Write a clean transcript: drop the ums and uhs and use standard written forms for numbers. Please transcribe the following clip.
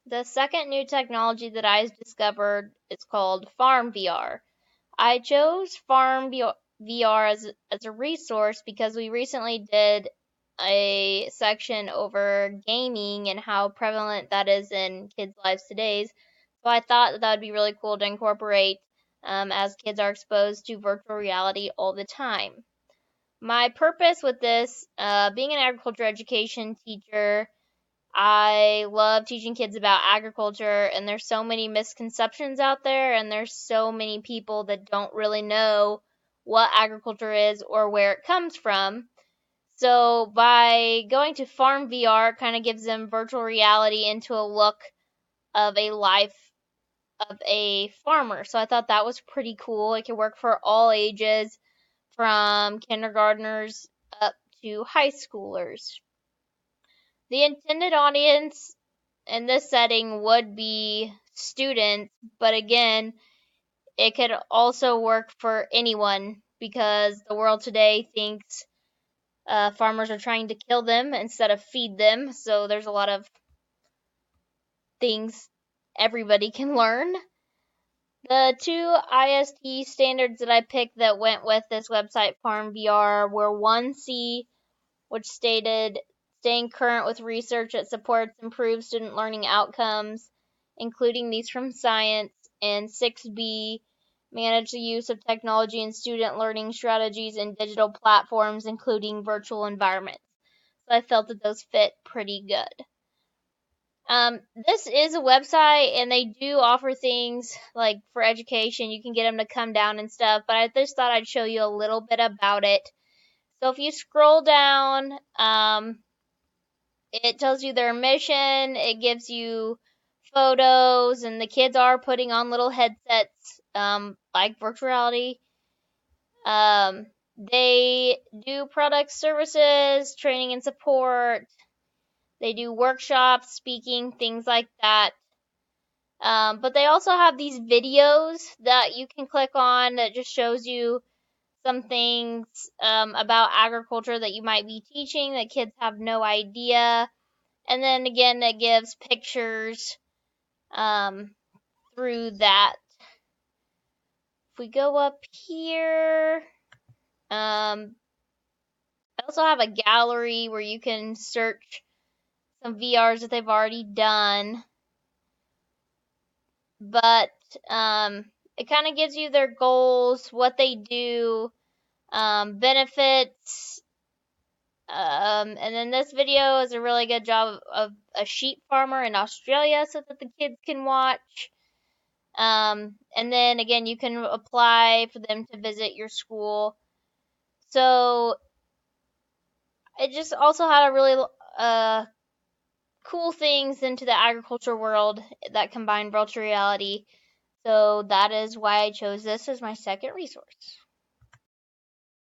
The second new technology that I discovered is called Farm VR. I chose Farm VR as a resource because we recently did a section over gaming and how prevalent that is in kids' lives today. So I thought that would be really cool to incorporate as kids are exposed to virtual reality all the time. My purpose with this, being an agriculture education teacher, I love teaching kids about agriculture, and there's so many misconceptions out there, and there's so many people that don't really know what agriculture is or where it comes from. So by going to Farm VR, it kind of gives them virtual reality into a look of a life of a farmer. So I thought that was pretty cool. It can work for all ages, from kindergartners up to high schoolers. The intended audience in this setting would be students, but again, it could also work for anyone because the world today thinks farmers are trying to kill them instead of feed them. So there's a lot of things everybody can learn. The two IST standards that I picked that went with this website, Farm VR, were 1C, which stated staying current with research that supports improved student learning outcomes, including these from science, and 6B, manage the use of technology in student learning strategies and digital platforms, including virtual environments. So I felt that those fit pretty good. This is a website, and they do offer things like for education. You can get them to come down and stuff, but I just thought I'd show you a little bit about it. So if you scroll down, it tells you their mission. It gives you photos, and the kids are putting on little headsets, like virtual reality. They do product services, training and support. They do workshops, speaking, things like that. But they also have these videos that you can click on that just shows you some things about agriculture that you might be teaching that kids have no idea. And then again, it gives pictures through that. If we go up here, I also have a gallery where you can search some VRs that they've already done. But it kind of gives you their goals, what they do, benefits. And then this video is a really good job of a sheep farmer in Australia so that the kids can watch. And then again, you can apply for them to visit your school. So it just also had a really cool things into the agriculture world that combine virtual reality. So that is why I chose this as my second resource.